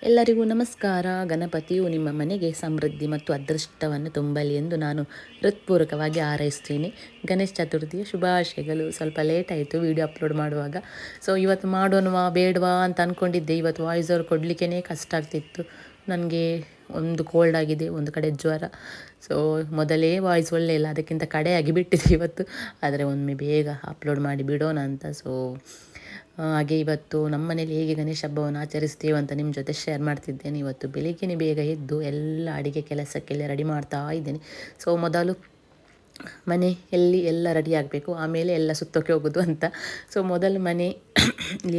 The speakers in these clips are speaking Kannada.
ಎಲ್ಲರಿಗೂ ನಮಸ್ಕಾರ. ಗಣಪತಿಯು ನಿಮ್ಮ ಮನೆಗೆ ಸಮೃದ್ಧಿ ಮತ್ತು ಅದೃಷ್ಟವನ್ನು ತುಂಬಲಿ ಎಂದು ನಾನು ಹೃತ್ಪೂರ್ವಕವಾಗಿ ಹಾರೈಸ್ತೀನಿ. ಗಣೇಶ ಚತುರ್ಥಿಯ ಶುಭಾಶಯಗಳು. ಸ್ವಲ್ಪ ಲೇಟ್ ಆಯಿತು ವಿಡಿಯೋ ಅಪ್ಲೋಡ್ ಮಾಡುವಾಗ. ಸೊ ಇವತ್ತು ಮಾಡೋಣವಾ ಬೇಡವಾ ಅಂತ ಅಂದ್ಕೊಂಡಿದ್ದೆ. ಇವತ್ತು ವಾಯ್ಸ್ ಓವರ್ ಕೊಡಲಿಕ್ಕೇ ಕಷ್ಟ ಆಗ್ತಿತ್ತು. ನನಗೆ ಒಂದು ಕೋಲ್ಡ್ ಆಗಿದೆ, ಒಂದು ಕಡೆ ಜ್ವರ. ಸೊ ಮೊದಲೇ ವಾಯ್ಸ್ ಒಳ್ಳೆ ಇಲ್ಲ, ಅದಕ್ಕಿಂತ ಕಡೆಯಾಗಿ ಬಿಟ್ಟಿದೆ ಇವತ್ತು. ಆದರೆ ಒಮ್ಮೆ ಬೇಗ ಅಪ್ಲೋಡ್ ಮಾಡಿ ಬಿಡೋಣ ಅಂತ. ಸೊ ಹಾಗೆ ಇವತ್ತು ನಮ್ಮ ಮನೇಲಿ ಹೇಗೆ ಗಣೇಶ ಹಬ್ಬವನ್ನು ಆಚರಿಸ್ತೇವೆ ಅಂತ ನಿಮ್ಮ ಜೊತೆ ಶೇರ್ ಮಾಡ್ತಿದ್ದೇನೆ. ಇವತ್ತು ಬೆಳಿಗ್ಗೆ ಬೇಗ ಎದ್ದು ಎಲ್ಲ ಅಡಿಗೆ ಕೆಲಸಕ್ಕೆಲ್ಲ ರೆಡಿ ಮಾಡ್ತಾ ಇದ್ದೇನೆ. ಸೊ ಮೊದಲು ಮನೆ ಎಲ್ಲ ರೆಡಿ ಆಗಬೇಕು, ಆಮೇಲೆ ಎಲ್ಲ ಸುತ್ತೋಕೆ ಹೋಗೋದು ಅಂತ. ಸೊ ಮೊದಲು ಮನೆ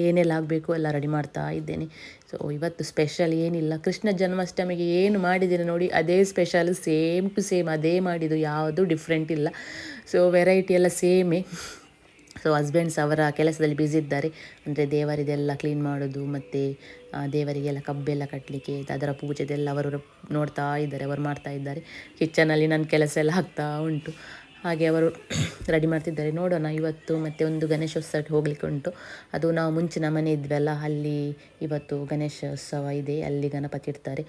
ಏನೆಲ್ಲ ಆಗಬೇಕು ಎಲ್ಲ ರೆಡಿ ಮಾಡ್ತಾ ಇದ್ದೇನೆ. ಸೊ ಇವತ್ತು ಸ್ಪೆಷಲ್ ಏನಿಲ್ಲ, ಕೃಷ್ಣ ಜನ್ಮಾಷ್ಟಮಿಗೆ ಏನು ಮಾಡಿದ್ದೀನಿ ನೋಡಿ ಅದೇ ಸ್ಪೆಷಲ್, ಸೇಮ್ ಟು ಸೇಮ್ ಅದೇ ಮಾಡಿದ್ದು, ಯಾವುದೂ ಡಿಫ್ರೆಂಟ್ ಇಲ್ಲ. ಸೊ ವೆರೈಟಿ ಎಲ್ಲ ಸೇಮೇ. ಸೊ ಹಸ್ಬೆಂಡ್ಸ್ ಅವರ ಕೆಲಸದಲ್ಲಿ ಬ್ಯುಸಿ ಇದ್ದಾರೆ. ಅಂದರೆ ದೇವರಿದೆಲ್ಲ ಕ್ಲೀನ್ ಮಾಡೋದು ಮತ್ತು ದೇವರಿಗೆಲ್ಲ ಕಬ್ಬೆಲ್ಲ ಕಟ್ಟಲಿಕ್ಕೆ ಅದರ ಪೂಜೆದೆಲ್ಲ ಅವರು ನೋಡ್ತಾ ಇದ್ದಾರೆ, ಅವರು ಮಾಡ್ತಾ ಇದ್ದಾರೆ. ಕಿಚನಲ್ಲಿ ನನ್ನ ಕೆಲಸ ಎಲ್ಲ ಆಗ್ತಾ ಉಂಟು. ಹಾಗೆ ಅವರು ರೆಡಿ ಮಾಡ್ತಿದ್ದಾರೆ. ನೋಡೋಣ, ಇವತ್ತು ಮತ್ತು ಒಂದು ಗಣೇಶೋತ್ಸವಕ್ಕೆ ಹೋಗಲಿಕ್ಕೆ ಉಂಟು. ಅದು ನಾವು ಮುಂಚಿನ ಮನೆ ಇದ್ವಲ್ಲ, ಅಲ್ಲಿ ಇವತ್ತು ಗಣೇಶೋತ್ಸವ ಇದೆ, ಅಲ್ಲಿ ಗಣಪತಿ ಇಡ್ತಾರೆ,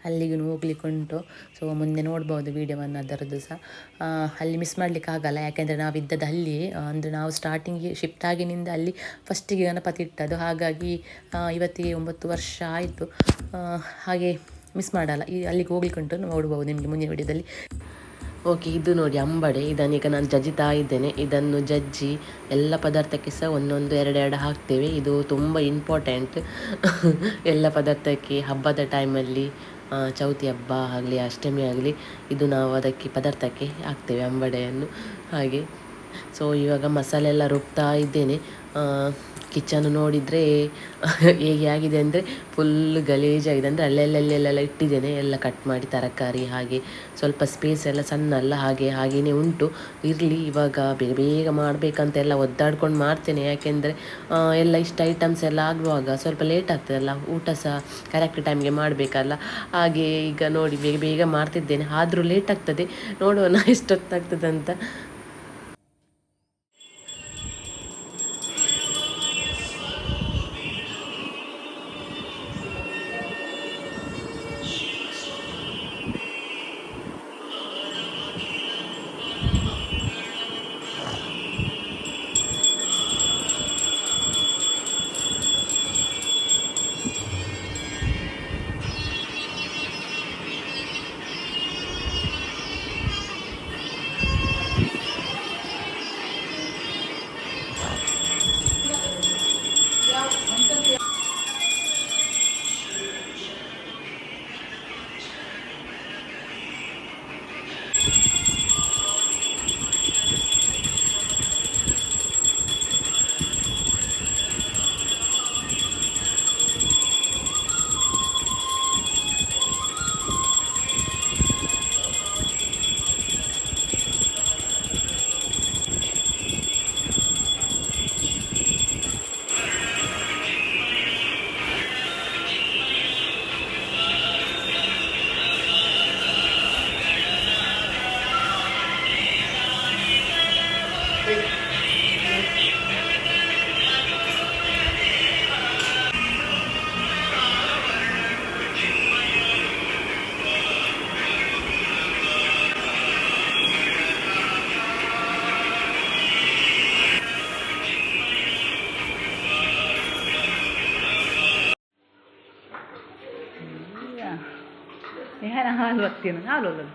ಅಲ್ಲಿಗೂ ಹೋಗ್ಲಿಕ್ಕೆ ಉಂಟು. ಸೊ ಮುಂದೆ ನೋಡ್ಬೋದು ವೀಡಿಯೋವನ್ನು ಅದರದ್ದು ಸಹ. ಅಲ್ಲಿ ಮಿಸ್ ಮಾಡಲಿಕ್ಕೆ ಆಗಲ್ಲ, ಯಾಕೆಂದರೆ ನಾವು ಇದ್ದದ್ದು ಅಲ್ಲಿಯೇ. ಅಂದರೆ ನಾವು ಸ್ಟಾರ್ಟಿಂಗಿಗೆ ಶಿಫ್ಟ್ ಆಗಿನಿಂದ ಅಲ್ಲಿ ಫಸ್ಟಿಗೆ ಗಣಪತಿ ಇಟ್ಟದ್ದು. ಹಾಗಾಗಿ ಇವತ್ತಿಗೆ 9 ವರ್ಷ ಆಯಿತು. ಹಾಗೆ ಮಿಸ್ ಮಾಡಲ್ಲ, ಅಲ್ಲಿಗೆ ಹೋಗ್ಲಿಕ್ಕೆ ಉಂಟು, ನೋಡ್ಬೋದು ನಿಮಗೆ ಮುಂದಿನ ವಿಡಿಯೋದಲ್ಲಿ. ಓಕೆ, ಇದು ನೋಡಿ ಅಂಬಡೆ. ಇದನ್ನೀಗ ನಾನು ಜಜ್ಜಿತಾ ಇದ್ದೇನೆ. ಇದನ್ನು ಜಜ್ಜಿ ಎಲ್ಲ ಪದಾರ್ಥಕ್ಕೆ ಸಹ ಒಂದೊಂದು ಎರಡೆರಡು ಹಾಕ್ತೇವೆ. ಇದು ತುಂಬ ಇಂಪಾರ್ಟೆಂಟ್ ಎಲ್ಲ ಪದಾರ್ಥಕ್ಕೆ. ಹಬ್ಬದ ಟೈಮಲ್ಲಿ ಚೌತಿ ಹಬ್ಬ ಆಗಲಿ ಅಷ್ಟಮಿ ಆಗಲಿ, ಇದು ನಾವು ಅದಕ್ಕೆ ಪದಾರ್ಥಕ್ಕೆ ಹಾಕ್ತೇವೆ ಅಂಬಡೆಯನ್ನು. ಹಾಗೆ ಸೊ ಇವಾಗ ಮಸಾಲೆ ಎಲ್ಲ ರುಬ್ತಾ ಇದ್ದೇನೆ. ಕಿಚನ್ ನೋಡಿದರೆ ಹೇಗೆ ಆಗಿದೆ ಅಂದರೆ ಫುಲ್ ಗಲೀಜಾಗಿದೆ. ಅಂದರೆ ಅಲ್ಲೆಲ್ಲ ಇಟ್ಟಿದ್ದೇನೆ, ಎಲ್ಲ ಕಟ್ ಮಾಡಿ ತರಕಾರಿ. ಹಾಗೆ ಸ್ವಲ್ಪ ಸ್ಪೇಸ್ ಎಲ್ಲ ಸಣ್ಣ ಅಲ್ಲ, ಹಾಗೆಯೇ ಉಂಟು. ಇರಲಿ, ಇವಾಗ ಬೇಗ ಮಾಡಬೇಕಂತೆಲ್ಲ ಒದ್ದಾಡ್ಕೊಂಡು ಮಾಡ್ತೇನೆ. ಯಾಕೆಂದರೆ ಎಲ್ಲ ಇಷ್ಟ ಐಟಮ್ಸ್ ಎಲ್ಲ ಆಗುವಾಗ ಸ್ವಲ್ಪ ಲೇಟ್ ಆಗ್ತದಲ್ಲ, ಊಟ ಸಹ ಕರೆಕ್ಟ್ ಟೈಮ್ಗೆ ಮಾಡಬೇಕಲ್ಲ. ಹಾಗೆ ಈಗ ನೋಡಿ ಬೇಗ ಮಾಡ್ತಿದ್ದೇನೆ, ಆದರೂ ಲೇಟ್ ಆಗ್ತದೆ. ನೋಡೋಣ ಎಷ್ಟೊತ್ತಾಗ್ತದಂತ. ಹಾಲು ಹಾಕ್ತೀನಿ, ಹಾಲು ಹೋಗಲ್ಲ.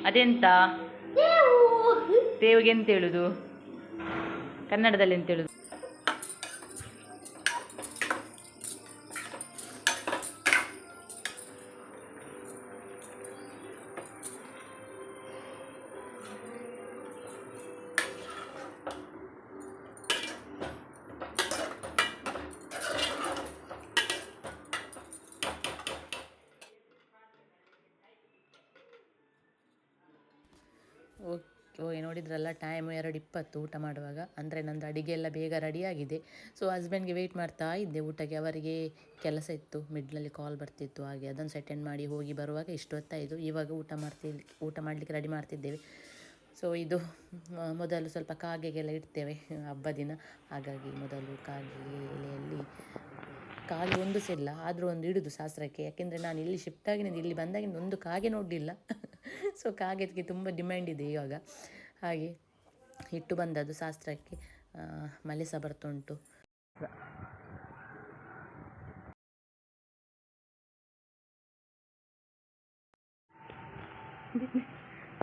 ಅದೆಂತ ದೇವಿಗೆ ಎಂತ ಹೇಳುದು ಕನ್ನಡದಲ್ಲಿ, ಎಂತ ಹೇಳುದು? ನೋಡಿದ್ರಲ್ಲ ಟೈಮು 2:20 ಊಟ ಮಾಡುವಾಗ. ಅಂದರೆ ನಂದು ಅಡಿಗೆ ಎಲ್ಲ ಬೇಗ ರೆಡಿಯಾಗಿದೆ. ಸೊ ಹಸ್ಬೆಂಡ್ಗೆ ವೆಯ್ಟ್ ಮಾಡ್ತಾ ಇದ್ದೆ ಊಟಕ್ಕೆ. ಅವರಿಗೆ ಕೆಲಸ ಇತ್ತು, ಮಿಡ್ಲಲ್ಲಿ ಕಾಲ್ ಬರ್ತಿತ್ತು, ಹಾಗೆ ಅದನ್ನು ಅಟೆಂಡ್ ಮಾಡಿ ಹೋಗಿ ಬರುವಾಗ ಇಷ್ಟು ಹೊತ್ತಾಯಿತು. ಇವಾಗ ಊಟ ಮಾಡಲಿಕ್ಕೆ ರೆಡಿ ಮಾಡ್ತಿದ್ದೇವೆ. ಸೊ ಇದು ಮೊದಲು ಸ್ವಲ್ಪ ಕಾಗೆಗೆಲ್ಲ ಇಡ್ತೇವೆ ಹಬ್ಬ ದಿನ. ಹಾಗಾಗಿ ಮೊದಲು ಕಾಗೆ ಎಲೆಯಲ್ಲಿ ಕಾಗೆ ಒಂದು ಸಹ ಇಲ್ಲ, ಆದರೂ ಒಂದು ಇಡುದು ಶಾಸ್ತ್ರಕ್ಕೆ. ಯಾಕೆಂದರೆ ನಾನು ಇಲ್ಲಿ ಶಿಫ್ಟ್ ಆಗಿನಿಂದ ಇಲ್ಲಿ ಬಂದಾಗಿಂದ ಒಂದು ಕಾಗೆ ನೋಡಲಿಲ್ಲ. ಸೊ ಕಾಗೆಗೆ ತುಂಬ ಡಿಮ್ಯಾಂಡ್ ಇದೆ ಇವಾಗ. ಹಾಗೆ ಇಟ್ಟು ಬಂದದ್ದು ಶಾಸ್ತ್ರಕ್ಕೆ. ಮಳೆ ಸಹ ಬರ್ತುಂಟು.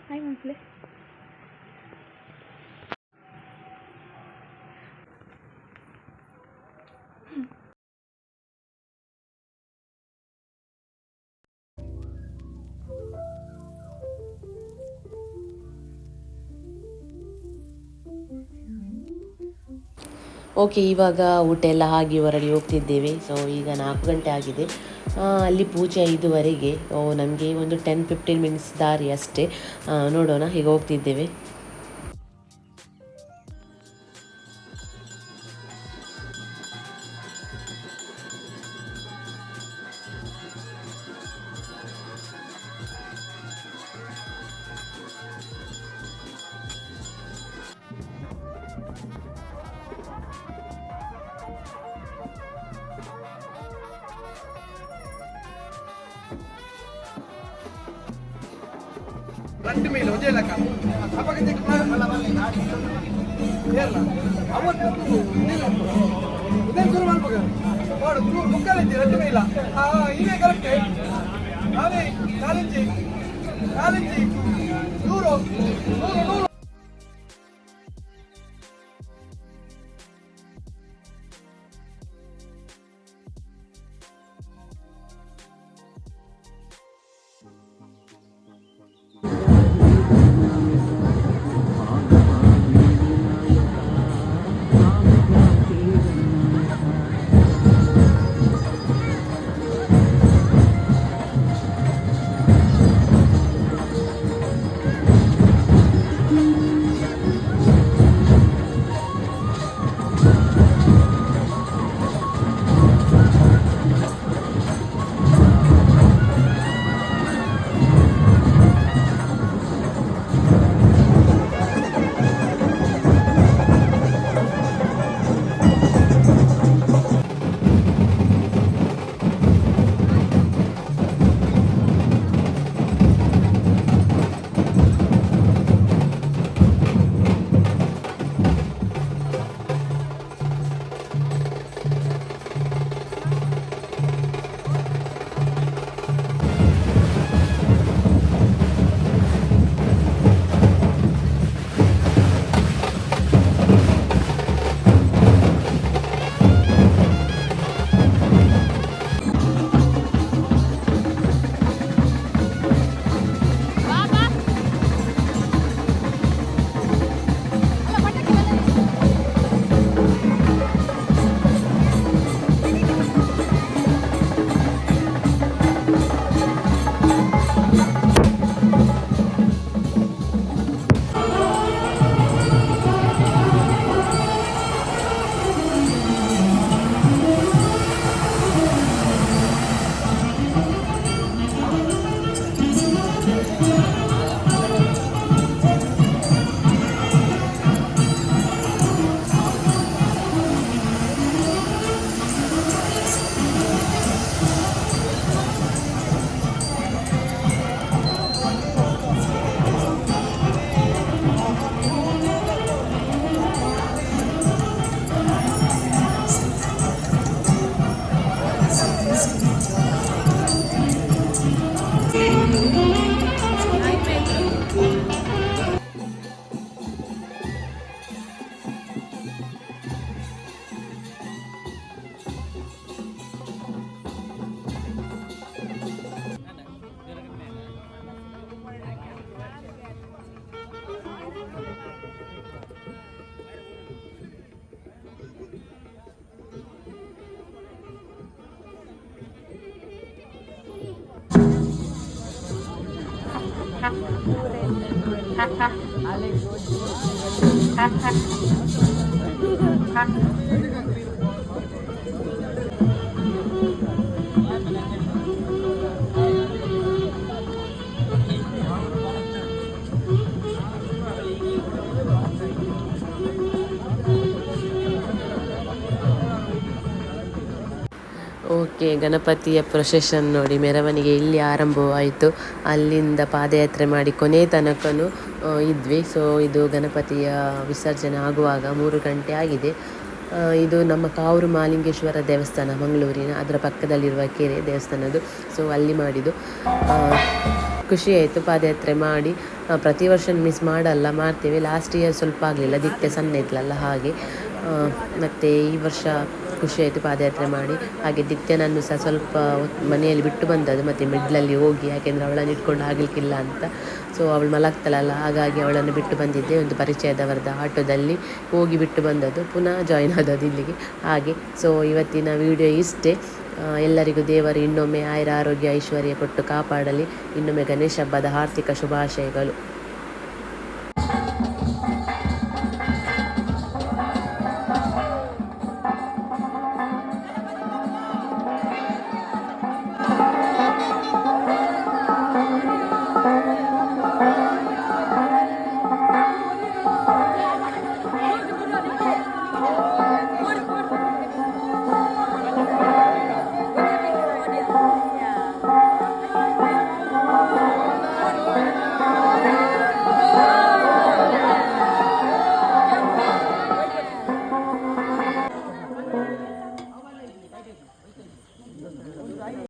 ಹಾಯ್ ಮಕ್ಕಳೇ. ಓಕೆ, ಇವಾಗ ಊಟ ಎಲ್ಲ ಆಗಿ ಹೊರಗೆ ಹೋಗ್ತಿದ್ದೇವೆ. ಸೊ ಈಗ 4 ಗಂಟೆ ಆಗಿದೆ. ಅಲ್ಲಿ ಪೂಜೆ 5ವರೆಗೆ. ನಮಗೆ ಒಂದು 10-15 ಮಿನಿಟ್ಸ್ ದಾರಿ ಅಷ್ಟೇ. ನೋಡೋಣ, ಈಗ ಹೋಗ್ತಿದ್ದೇವೆ. ரெண்டு மைல் ஒஜேலக்கா அப்பக்கத்தை ಅವತ್ತು ಸುರು ಮಾಡ್ಬೇಕು ನೋಡು ಮುಕ್ಕಾಲಂಚಿ 2 ಮೈಲ ಇವೇ ಕರೆಕ್ಟ್. ನಾವೇ ಕಾಲಂಚಿ ನೂರು ಓಕೆ, ಗಣಪತಿಯ ಪ್ರೊಸೆಷನ್ ನೋಡಿ, ಮೆರವಣಿಗೆ ಇಲ್ಲಿ ಆರಂಭವಾಯಿತು. ಅಲ್ಲಿಂದ ಪಾದಯಾತ್ರೆ ಮಾಡಿ ಕೊನೆ ತನಕನೂ ಇದ್ವಿ. ಸೊ ಇದು ಗಣಪತಿಯ ವಿಸರ್ಜನೆ ಆಗುವಾಗ 3 ಗಂಟೆ ಆಗಿದೆ. ಇದು ನಮ್ಮ ಕಾವೂರು ಮಹಾಲಿಂಗೇಶ್ವರ ದೇವಸ್ಥಾನ, ಮಂಗಳೂರಿನ, ಅದರ ಪಕ್ಕದಲ್ಲಿರುವ ಕೆರೆ ದೇವಸ್ಥಾನದ್ದು. ಸೊ ಅಲ್ಲಿ ಮಾಡಿದ್ದು. ಖುಷಿ ಆಯಿತು ಪಾದಯಾತ್ರೆ ಮಾಡಿ. ಪ್ರತಿ ವರ್ಷ ಮಿಸ್ ಮಾಡಲ್ಲ, ಮಾಡ್ತೇವೆ. ಲಾಸ್ಟ್ ಇಯರ್ ಸ್ವಲ್ಪ ಆಗಲಿಲ್ಲ, ದಿಟ್ಟೆ ಸಣ್ಣ ಇತ್ತಲ್ಲ ಹಾಗೆ. ಮತ್ತು ಈ ವರ್ಷ ಖುಷಿ ಆಯಿತು ಪಾದಯಾತ್ರೆ ಮಾಡಿ. ಹಾಗೆ ದಿತ್ಯನನ್ನು ಸಹ ಸ್ವಲ್ಪ ಮನೆಯಲ್ಲಿ ಬಿಟ್ಟು ಬಂದದ್ದು, ಮತ್ತು ಮಿಡ್ಲಲ್ಲಿ ಹೋಗಿ, ಯಾಕೆಂದರೆ ಅವಳನ್ನು ಇಟ್ಕೊಂಡು ಆಗಲಿಕ್ಕಿಲ್ಲ ಅಂತ. ಸೊ ಅವಳು ಮಲಗ್ತಾಳಲ್ಲ, ಹಾಗಾಗಿ ಅವಳನ್ನು ಬಿಟ್ಟು ಬಂದಿದ್ದೆ. ಒಂದು ಪರಿಚಯದವರದ ಆಟೋದಲ್ಲಿ ಹೋಗಿ ಬಿಟ್ಟು ಬಂದದ್ದು, ಪುನಃ ಜಾಯಿನ್ ಆದದ್ದು ಇಲ್ಲಿಗೆ ಹಾಗೆ. ಸೊ ಇವತ್ತಿನ ವಿಡಿಯೋ ಇಷ್ಟೇ. ಎಲ್ಲರಿಗೂ ದೇವರು ಇನ್ನೊಮ್ಮೆ ಆಯುರ ಆರೋಗ್ಯ ಐಶ್ವರ್ಯ ಕೊಟ್ಟು ಕಾಪಾಡಲಿ. ಇನ್ನೊಮ್ಮೆ ಗಣೇಶ ಹಬ್ಬದ ಆರ್ಥಿಕ ಶುಭಾಶಯಗಳು.